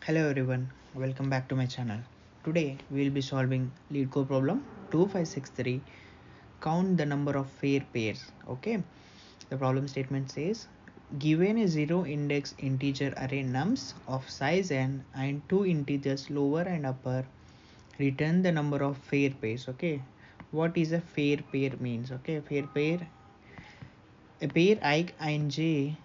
Hello everyone, welcome back to my channel. Today we will be solving Leetcode problem 2563. Count the number of fair pairs. Okay, the problem statement says given a zero index integer array nums of size n and two integers lower and upper, return the number of fair pairs. Okay, what is a fair pair means? Okay, fair pair, a pair I and j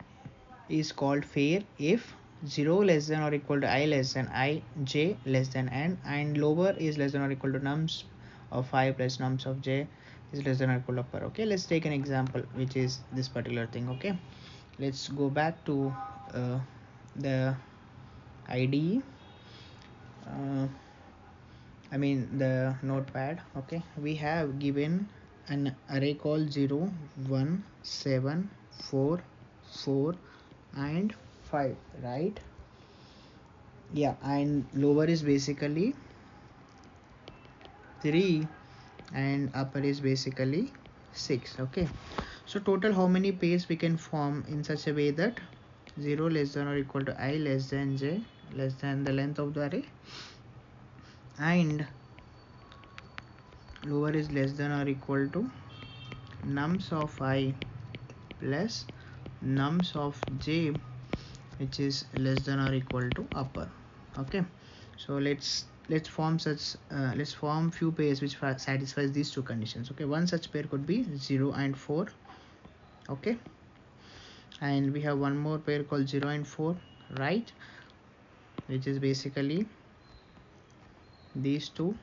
is called fair if 0 less than or equal to I less than I, j less than n, and lower is less than or equal to nums of I plus nums of j is less than or equal to upper. Okay, let's take an example which is this particular thing. Okay, let's go back to the IDE. I mean the notepad. Okay, we have given an array called 0 1 7 4 4 and 5, right? Yeah, and lower is basically 3 and upper is basically 6. Okay, so total how many pairs we can form in such a way that 0 less than or equal to I less than j less than the length of the array, and lower is less than or equal to nums of I plus nums of j, which is less than or equal to upper. Okay, so let's form few pairs which satisfies these two conditions. Okay, one such pair could be 0 and 4. Okay, and we have one more pair called 0 and 4, right, which is basically these two.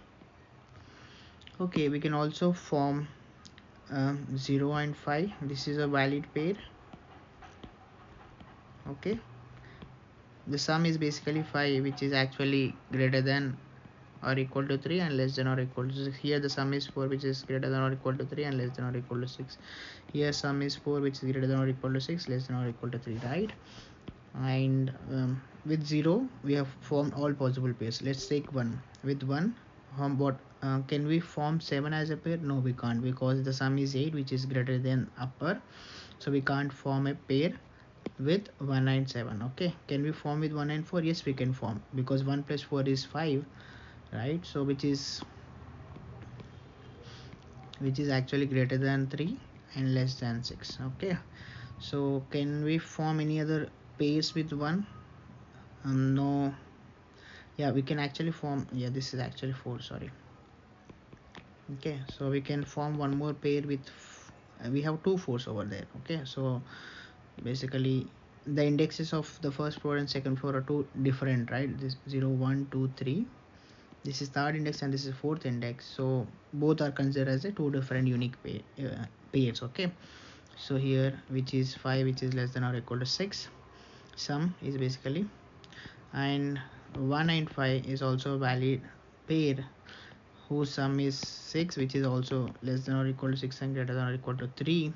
Okay, we can also form 0 and 5. This is a valid pair. Okay, the sum is basically 5, which is actually greater than or equal to 3 and less than or equal to 6. Here the sum is 4, which is greater than or equal to 3 and less than or equal to 6. Here sum is 4, which is greater than or equal to 6, less than or equal to 3, right? And with 0 we have formed all possible pairs. Let's take 1. With 1, what can we form 7 as a pair? No, we can't, because the sum is 8, which is greater than upper, so we can't form a pair with 1 and 7. Okay, can we form with 1 and 4? Yes, we can form, because 1 plus 4 is 5, right? So which is actually greater than 3 and less than 6. Okay, so can we form any other pairs with 1? No. Yeah, we can actually form, yeah, this is actually 4, sorry. Okay, so we can form one more pair with we have two 4s over there. Okay, so basically the indexes of the first floor and second floor are two different, right? This 0 1 2 3, this is third index and this is fourth index, so both are considered as a two different unique pairs. Okay, so here which is 5, which is less than or equal to 6, sum is basically, and 1 and 5 is also a valid pair whose sum is 6, which is also less than or equal to 6 and greater than or equal to 3.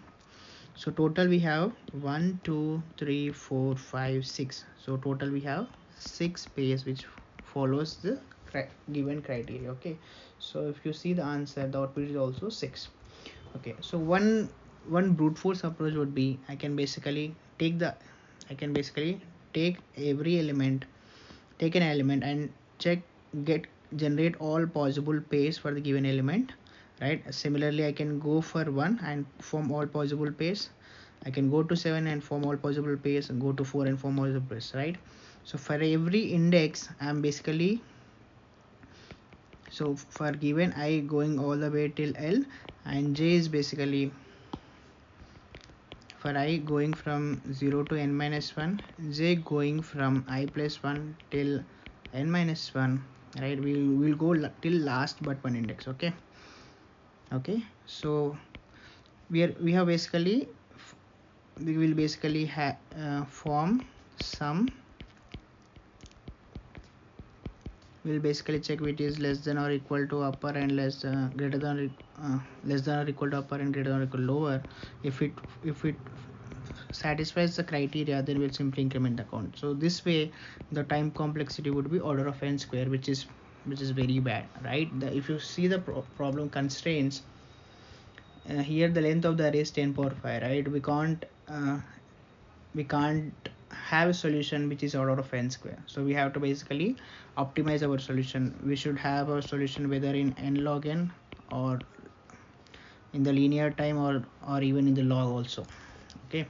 So total we have 1 2 3 4 5 6, so total we have 6 pairs which follows the given criteria. Okay, so if you see the answer, the output is also 6. Okay, so one brute force approach would be, I can basically take every element, take an element and generate all possible pairs for the given element, right? Similarly, I can go for 1 and form all possible pairs. I can go to 7 and form all possible pairs, and go to 4 and form all the pairs, right? So for every index, I'm basically, so for given I going all the way till L, and j is basically for I going from 0 to n minus 1, j going from I plus 1 till n minus 1, right? We will go till last but one index. Okay, okay, so we have basically, we will basically form some, we'll basically check which is less than or equal to upper and less greater than less than or equal to upper and greater than or equal to lower. If it satisfies the criteria, then we'll simply increment the count. So this way the time complexity would be order of n square, which is very bad, right? If you see the problem constraints, here the length of the array is 10 power 5, right? We can't have a solution which is order of n square. So we have to basically optimize our solution. We should have a solution whether in n log n or in the linear time or even in the log also. Okay,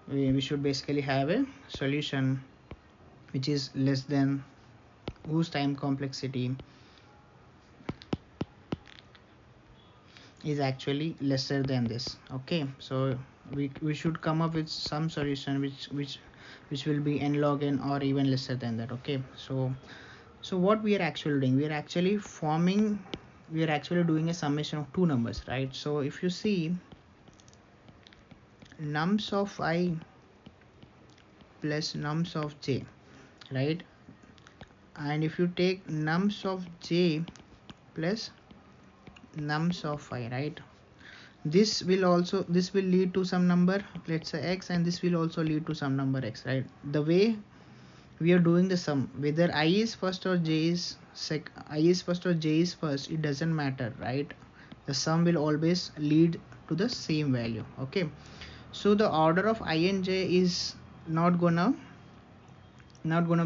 we should basically have a solution which is less than, whose time complexity is actually lesser than this. Okay, so we should come up with some solution which will be n log n or even lesser than that. Okay, so what we are actually doing, we are actually doing a summation of two numbers, right? So if you see nums of I plus nums of j, right, and if you take nums of j plus nums of I, right, this will lead to some number, let's say x, and this will also lead to some number x, right? The way we are doing the sum, whether I is first or j is first, it doesn't matter, right? The sum will always lead to the same value. Okay, so the order of I and j is not gonna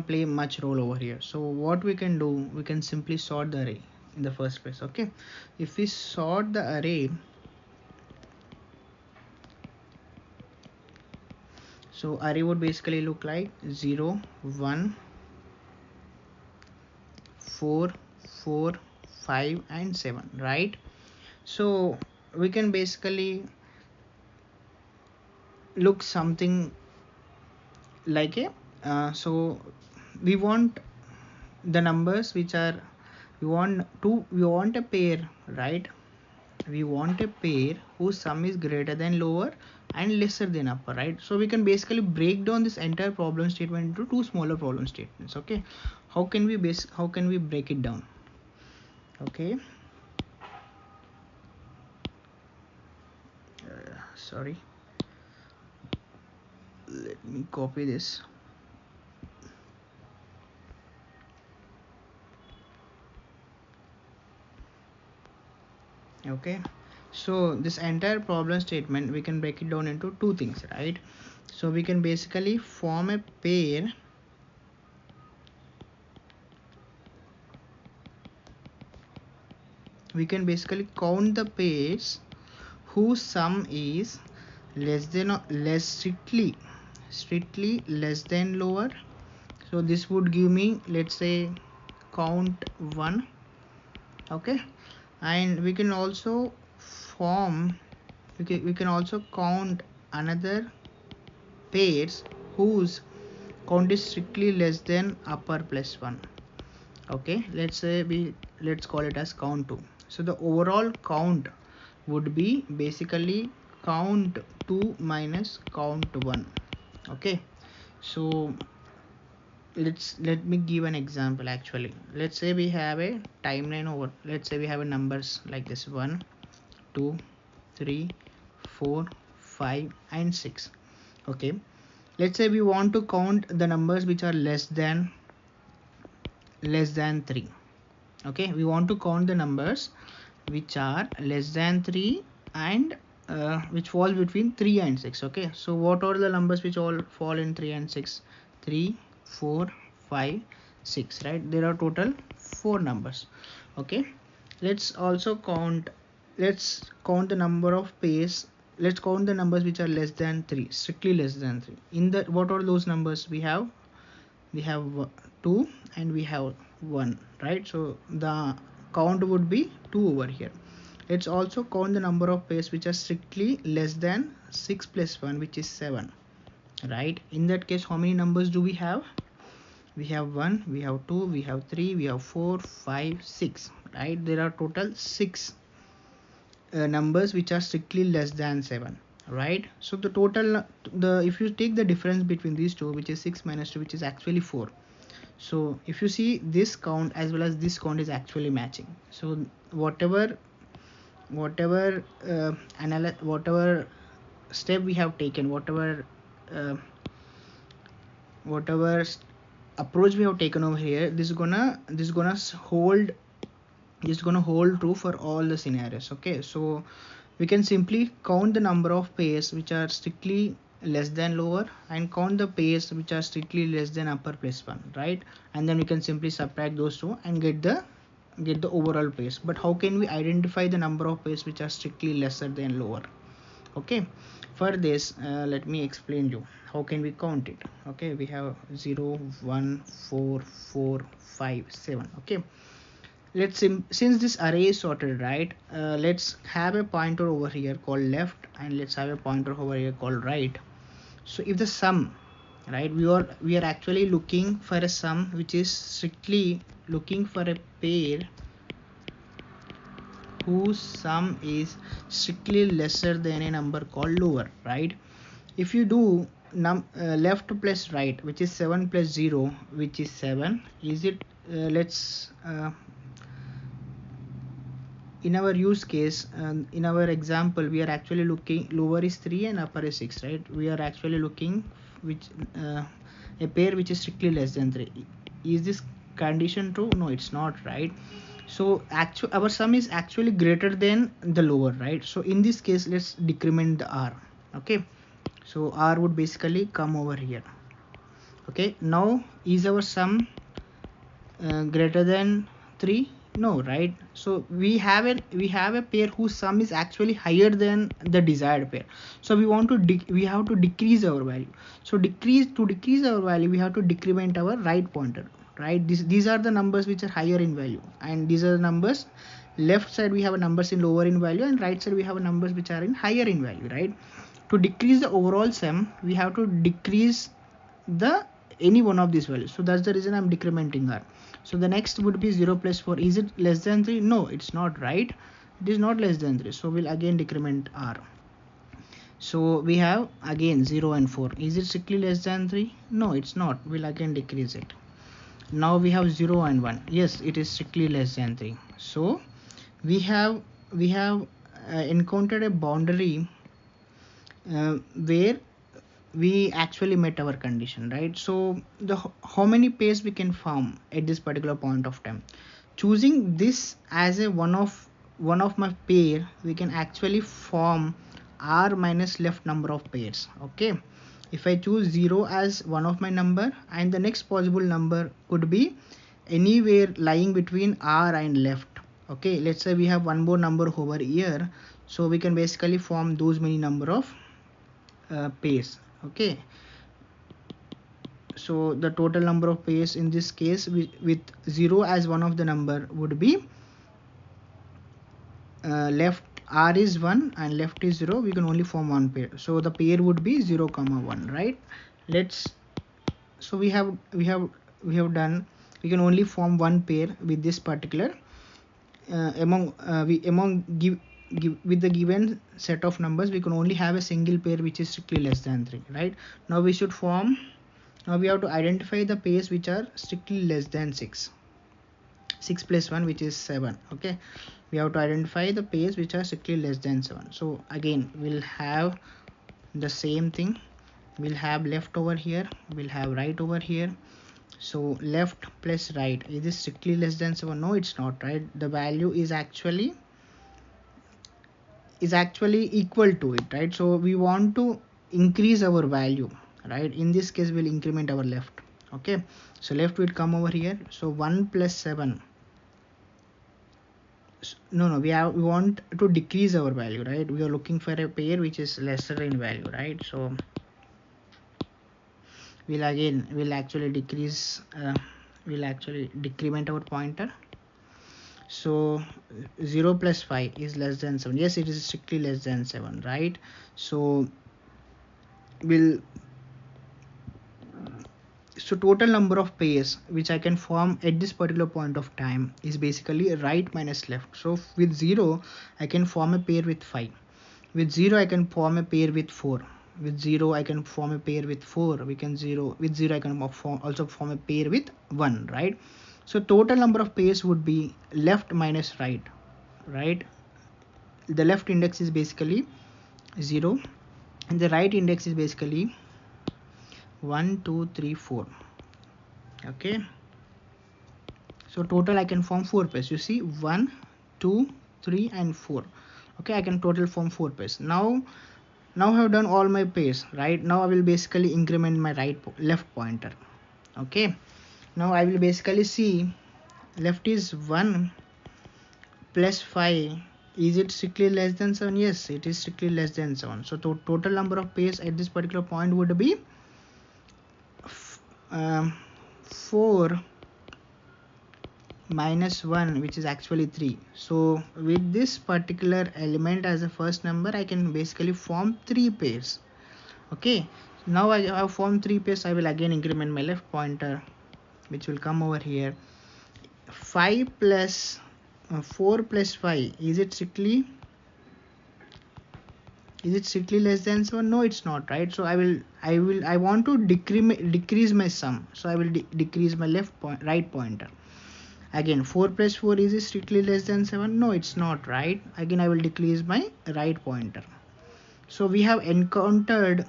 play much role over here. So what we can do, we can simply sort the array in the first place. Okay, if we sort the array, so array would basically look like 0 1 4 4 5 and 7, right? So we can basically look something like a so we want the numbers which are, we want a pair, right? We want a pair whose sum is greater than lower and lesser than upper, right? So we can basically break down this entire problem statement into two smaller problem statements. Okay, how can we break it down? Okay, sorry, let me copy this. Okay, so this entire problem statement, we can break it down into two things, right? So we can basically form a pair we can basically count the pairs whose sum is less than or less strictly less than lower. So this would give me, let's say, count 1. Okay, and we can also form, we can also count another pairs whose count is strictly less than upper plus 1. Okay, let's call it as count 2. So the overall count would be basically count 2 minus count 1. Okay, so let me give an example. Actually, let's say we have a timeline over, let's say we have a numbers like this 1 2 3 4 5 and 6. Okay, let's say we want to count the numbers which are less than 3. Okay, we want to count the numbers which are less than 3 and which fall between 3 and 6. Okay, so what are the numbers which all fall in 3 and 6? 3 4 5 6, right? There are total 4 numbers. Okay, let's count the number of pairs. Let's count the numbers which are less than 3, strictly less than 3. In the, what are those numbers? We have 2 and we have 1, right? So the count would be 2 over here. Let's also count the number of pairs which are strictly less than 6 plus 1, which is 7, right? In that case, how many numbers do we have? We have 1, we have 2, we have 3, we have 4 5 6, right? There are total 6 numbers which are strictly less than 7, right? So the total, if you take the difference between these two, which is 6 minus 2, which is actually 4. So if you see, this count as well as this count is actually matching. So whatever step we have taken, whatever approach we have taken over here, this is gonna hold true for all the scenarios. Okay, so we can simply count the number of pairs which are strictly less than lower, and count the pairs which are strictly less than upper plus 1, right? And then we can simply subtract those two and get the overall pairs. But how can we identify the number of pairs which are strictly lesser than lower? Okay, for this let me explain you how can we count it. Okay, we have 0 1 4 4 5 7. Okay, since this array is sorted, right, let's have a pointer over here called left, and let's have a pointer over here called right. So if the sum, right, we are actually looking for a sum which is strictly looking for a pair whose sum is strictly lesser than a number called lower, right? If you do left plus right, which is 7 plus 0, which is 7, is it in our use case, in our example, we are actually looking lower is 3 and upper is 6, right? We are actually looking which a pair which is strictly less than 3. Is this condition true? No, it's not, right? So actually our sum is actually greater than the lower, right? So in this case, let's decrement the r. Okay, so r would basically come over here. Okay, now is our sum greater than 3? No, right? So we have a pair whose sum is actually higher than the desired pair. So we want to we have to decrease our value. So to decrease our value, we have to decrement our right pointer, right? These are the numbers which are higher in value, and these are the numbers. Left side we have numbers in lower in value, and right side we have numbers which are in higher in value, right? To decrease the overall sum, we have to decrease the any one of these values. So that's the reason I'm decrementing r. So the next would be 0 plus 4. Is it less than 3? No, it's not, right? It is not less than 3. So we'll again decrement r. So we have again 0 and 4. Is it strictly less than 3? No, it's not. We'll again decrease it. Now we have 0 and 1. Yes, it is strictly less than 3. So we have encountered a boundary where we actually met our condition, right? So how many pairs we can form at this particular point of time? Choosing this as a one of my pair, we can actually form r minus left number of pairs. Okay, if I choose 0 as one of my number, and the next possible number could be anywhere lying between r and left. Okay, let's say we have one more number over here, so we can basically form those many number of pairs. Okay, so the total number of pairs in this case with 0 as one of the number would be left r is 1 and left is 0. We can only form one pair, so the pair would be 0 comma 1, right? So we have done, we can only form one pair with this particular with the given set of numbers. We can only have a single pair which is strictly less than 3, right? Now we have to identify the pairs which are strictly less than 6. 6 plus 1, which is 7. Okay, we have to identify the pairs which are strictly less than 7. So again, we'll have the same thing. We'll have left over here, we'll have right over here. So left plus right, is this strictly less than 7? No, it's not, right? The value is actually equal to it, right? So we want to increase our value, right? In this case, we'll increment our left. Okay, so left will come over here. So 1 plus 7. No, we want to decrease our value, right? We are looking for a pair which is lesser in value, right? So we'll actually decrement our pointer. So 0 plus 5 is less than 7. Yes, it is strictly less than 7, right? So total number of pairs which I can form at this particular point of time is basically right minus left. So with 0 I can form a pair with 5. With 0 I can form a pair with 4. With 0 I can form a pair with 4. With 0 I can also form a pair with 1, right? So total number of pairs would be left minus right, right? The left index is basically 0 and the right index is basically 1 2 3 4. Okay, so total I can form 4 pairs. You see, 1 2 3 and 4. Okay, I can total form 4 pairs. Now now I have done all my pairs, right? Now I will basically increment my left pointer. Okay, now I will basically see left is 1 plus 5. Is it strictly less than 7? Yes, it is strictly less than 7. So the total number of pairs at this particular point would be 4 minus 1, which is actually 3. So with this particular element as a first number, I can basically form 3 pairs. Okay, now I have formed 3 pairs. I will again increment my left pointer, which will come over here. 5 plus 4 plus 5, is it strictly less than 7? No, it's not, right? So I want to decrease my sum, so I will decrease my right pointer. Again, 4 plus 4, is it strictly less than 7? No, it's not, right? Again, I will decrease my right pointer. So we have encountered,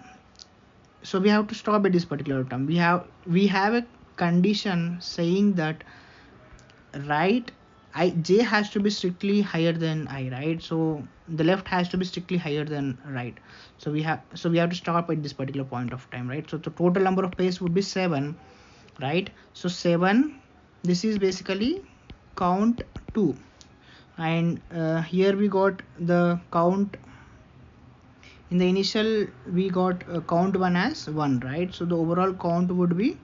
so we have to stop at this particular term. We have a condition saying that j has to be strictly higher than I, right? So the left has to be strictly higher than right. So we have to stop at this particular point of time, right? So the total number of pairs would be 7, right? So 7, this is basically count 2, and here we got the count. In the initial we got count 1 as 1, right? So the overall count would be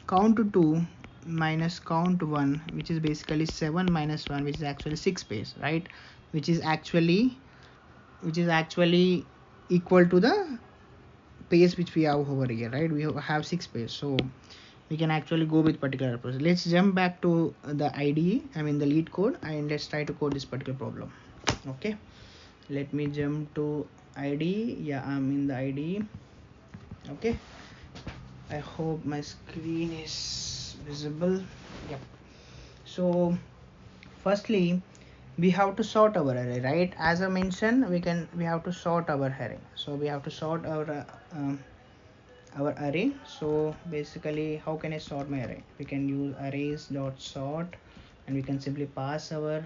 count 2 minus count 1, which is basically 7 minus 1, which is actually 6 pairs, right? Which is actually equal to the pairs which we have over here, right? We have 6 pairs, so we can actually go with particular process. Let's jump back to the IDE, I mean the Leetcode, and let's try to code this particular problem. Okay, let me jump to IDE. Yeah, I'm in the IDE. Okay, I hope my screen is visible. Yep. So firstly, we have to sort our array, right? As I mentioned, we have to sort our array. So we have to sort our array. So basically, how can I sort my array? We can use arrays dot sort, and we can simply pass our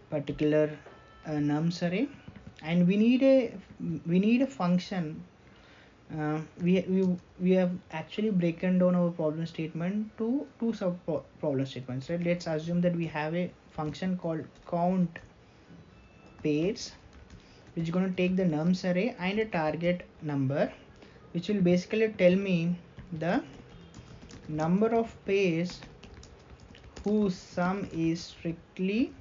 particular nums array, and we need a function. We have actually broken down our problem statement to two sub problem statements, right? Let's assume that we have a function called count pairs, which is going to take the nums array and a target number, which will basically tell me the number of pairs whose sum is strictly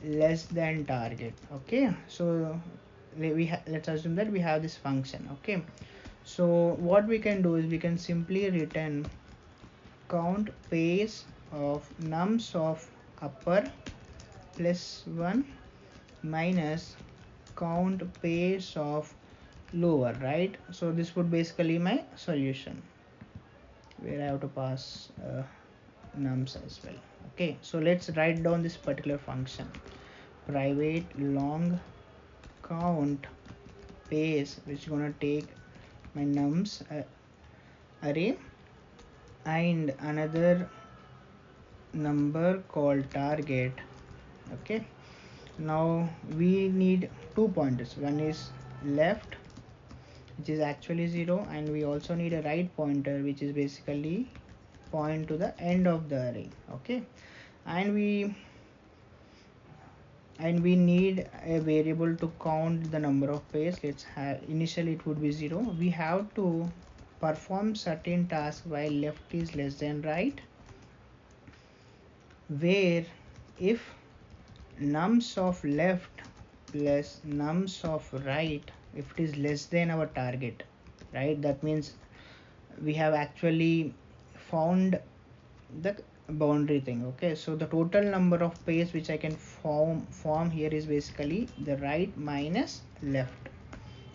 less than target. Okay, so let's assume that we have this function. Okay, so what we can do is we can simply return count pairs of nums of upper plus 1 minus count pairs of lower, right? So this would basically my solution, where I have to pass nums as well. Okay, so let's write down this particular function. Private long count pairs, which is gonna take my nums array and another number called target. Okay, now we need 2 pointers. One is left, which is actually 0, and we also need a right pointer, which is basically point to the end of the array. Okay, and we need a variable to count the number of pairs. Let's have, initially it would be 0. We have to perform certain tasks while left is less than right, where if nums of left plus nums of right, if it is less than our target, right, that means we have actually found the boundary thing. Okay, so the total number of pairs which I can form here is basically the right minus left.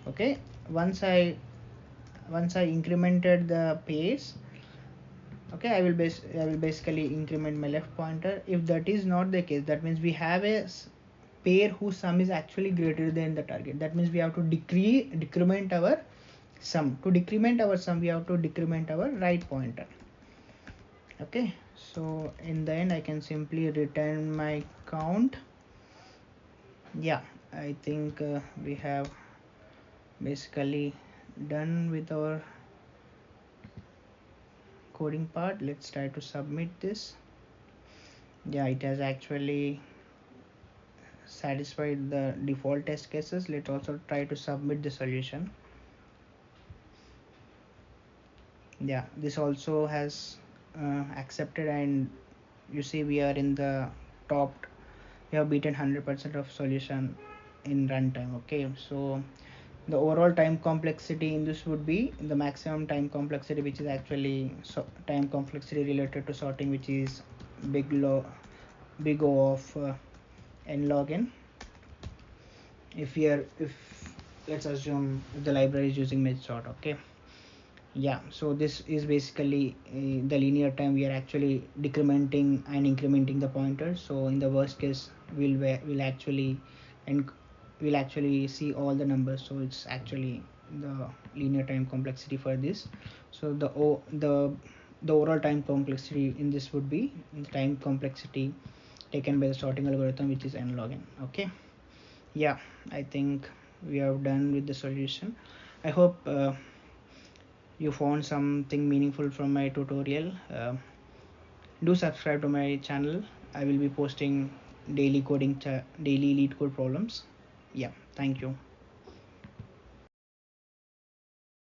Okay, once I incremented the pairs, okay, I will basically increment my left pointer. If that is not the case, that means we have a pair whose sum is actually greater than the target. That means we have to decrement our sum. To decrement our sum, we have to decrement our right pointer. Okay, so in the end I can simply return my count. Yeah, I think we have basically done with our coding part. Let's try to submit this. Yeah, it has actually satisfied the default test cases. Let's also try to submit the solution. Yeah, this also has accepted, and you see we are in the top. We have beaten 100% of solution in runtime. Okay, so the overall time complexity in this would be the maximum time complexity, which is actually time complexity related to sorting, which is big O of n log n. If let's assume the library is using merge sort. Okay, yeah, so this is basically the linear time. We are actually decrementing and incrementing the pointers. So in the worst case, we'll actually and we'll actually see all the numbers. So it's actually the linear time complexity for this. So the overall time complexity in this would be time complexity taken by the sorting algorithm, which is n log n. Okay, yeah, I think we have done with the solution. I hope you found something meaningful from my tutorial. Do subscribe to my channel. I will be posting daily daily Leetcode problems. Yeah, thank you.